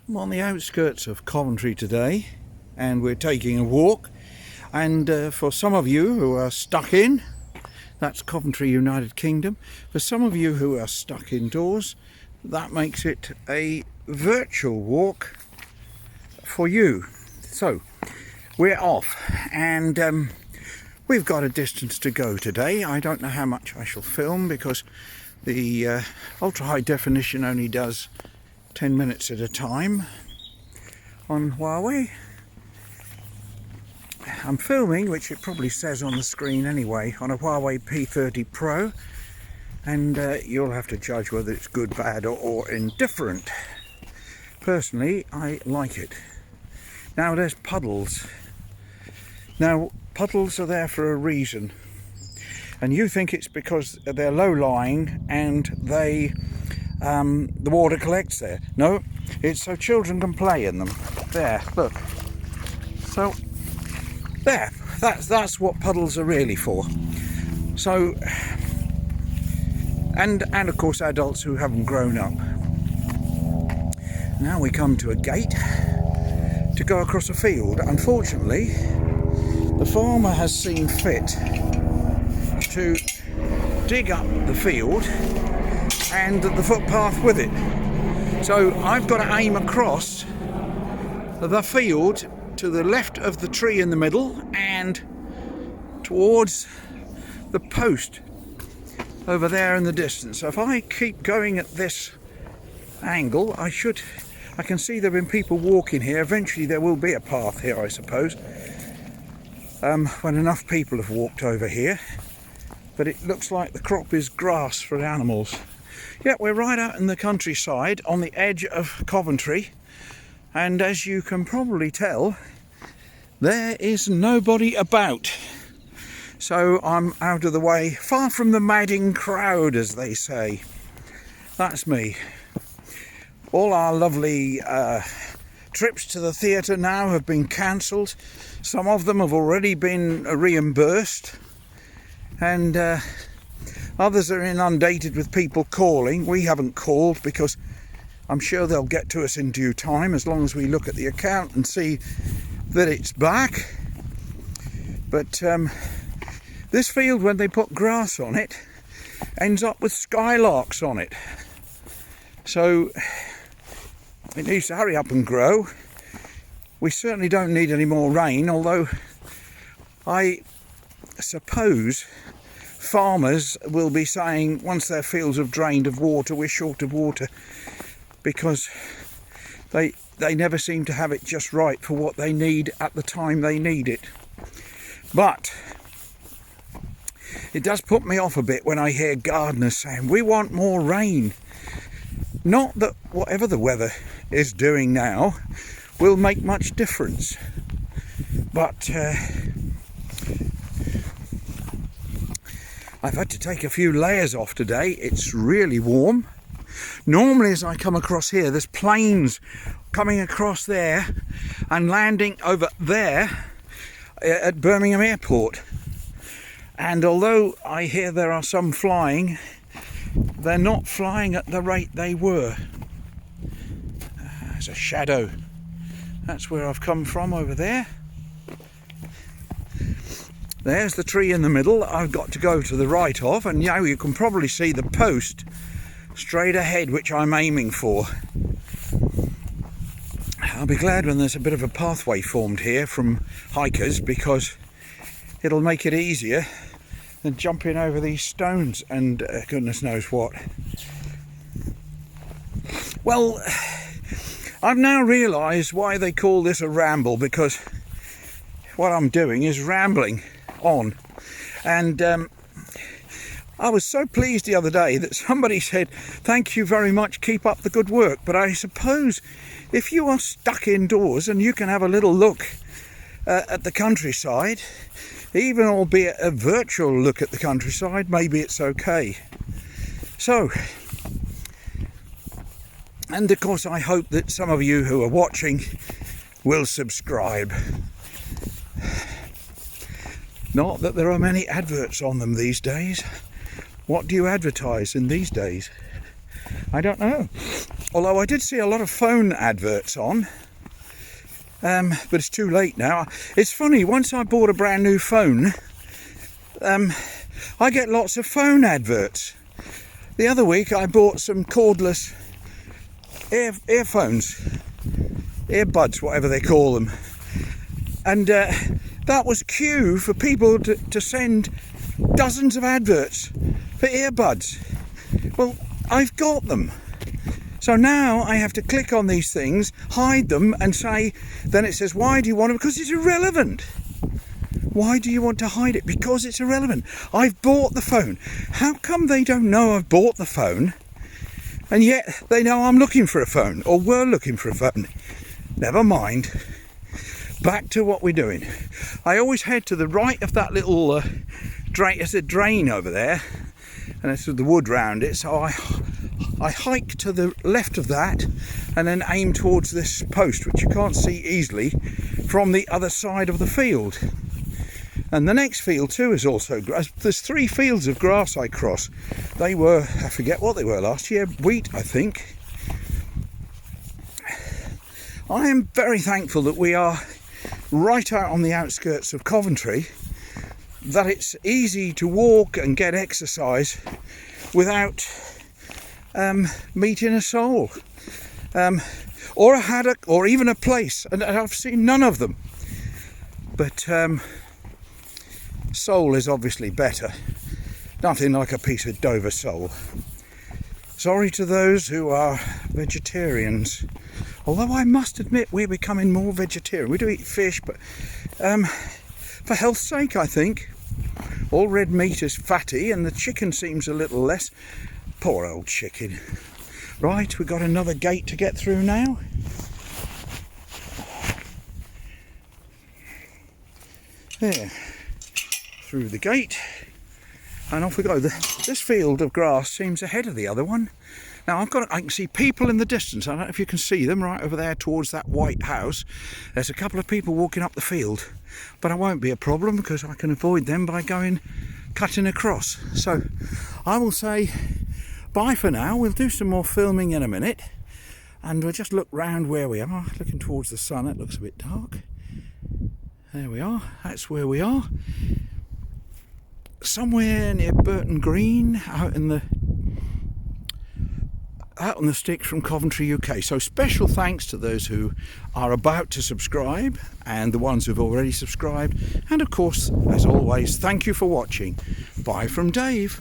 I'm on the outskirts of Coventry today and we're taking a walk, and for some of you who are stuck in, that's Coventry, United Kingdom. For some of you who are stuck indoors, that makes it a virtual walk for you. So we're off, and we've got a distance to go today. I don't know how much I shall film because the ultra high definition only does 10 minutes at a time on Huawei. I'm filming, which it probably says on the screen anyway, on a Huawei P30 Pro, and you'll have to judge whether it's good, bad or indifferent. Personally, I like it. Now there's puddles. Now puddles are there for a reason, and you think it's because they're low-lying and the water collects there. No, it's so children can play in them. There, look. So there, that's what puddles are really for. So, and of course adults who haven't grown up. Now we come to a gate to go across a field. Unfortunately, the farmer has seen fit to dig up the field and the footpath with it. So I've got to aim across the field to the left of the tree in the middle and towards the post over there in the distance. So if I keep going at this angle, I can see there have been people walking here. Eventually there will be a path here, I suppose, when enough people have walked over here. But it looks like the crop is grass for animals. Yeah, we're right out in the countryside on the edge of Coventry, and as you can probably tell, there is nobody about. So I'm out of the way, far from the madding crowd, as they say. That's me. All our lovely trips to the theatre now have been cancelled. Some of them have already been reimbursed, and others are inundated with people calling. We haven't called because I'm sure they'll get to us in due time, as long as we look at the account and see that it's back. But this field, when they put grass on it, ends up with skylarks on it. So it needs to hurry up and grow. We certainly don't need any more rain, although I suppose farmers will be saying once their fields have drained of water, we're short of water, because they never seem to have it just right for what they need at the time they need it. But it does put me off a bit when I hear gardeners saying we want more rain. Not that whatever the weather is doing now will make much difference, but I've had to take a few layers off today. It's really warm. Normally as I come across here, there's planes coming across there and landing over there at Birmingham Airport. And although I hear there are some flying, they're not flying at the rate they were. There's a shadow. That's where I've come from, over there. There's the tree in the middle. I've got to go to the right of, and now you can probably see the post straight ahead, which I'm aiming for. I'll be glad when there's a bit of a pathway formed here from hikers, because it'll make it easier than jumping over these stones and goodness knows what. Well, I've now realised why they call this a ramble, because what I'm doing is rambling on. And I was so pleased the other day that somebody said, thank you very much, keep up the good work. But I suppose if you are stuck indoors and you can have a little look at the countryside, even albeit a virtual look at the countryside, maybe it's okay. So, and of course I hope that some of you who are watching will subscribe. Not that there are many adverts on them these days. What do you advertise in these days? I don't know. Although I did see a lot of phone adverts on, but it's too late now. It's funny, once I bought a brand new phone, I get lots of phone adverts. The other week I bought some cordless earphones, earbuds, whatever they call them, and that was queue for people to send dozens of adverts for earbuds. Well, I've got them. So now I have to click on these things, hide them, and say, then it says, why do you want them? Because it's irrelevant. Why do you want to hide it? Because it's irrelevant. I've bought the phone. How come they don't know I've bought the phone, and yet they know I'm looking for a phone, or we're looking for a phone? Never mind. Back to what we're doing. I always head to the right of that little drain. There's a drain over there, and it's the wood round it. So I hike to the left of that and then aim towards this post, which you can't see easily from the other side of the field. And the next field too is also grass. There's 3 fields of grass I cross. They were, I forget what they were last year, wheat I think. I am very thankful that we are right out on the outskirts of Coventry, that it's easy to walk and get exercise without meeting a soul, or a haddock, or even a place, and I've seen none of them. But sole is obviously better. Nothing like a piece of Dover sole. Sorry to those who are vegetarians, although I must admit we're becoming more vegetarian. We do eat fish, but for health's sake, I think. All red meat is fatty, and the chicken seems a little less. Poor old chicken. Right, we've got another gate to get through now. There, through the gate, and off we go. This field of grass seems ahead of the other one. Now I can see people in the distance. I don't know if you can see them right over there towards that white house. There's a couple of people walking up the field, but it won't be a problem because I can avoid them by cutting across. So I will say bye for now. We'll do some more filming in a minute, and we'll just look round where we are, looking towards the sun. It looks a bit dark. There we are. That's where we are. Somewhere near Burton Green, out on the sticks from Coventry, UK. So special thanks to those who are about to subscribe and the ones who've already subscribed. And of course, as always, thank you for watching. Bye from Dave.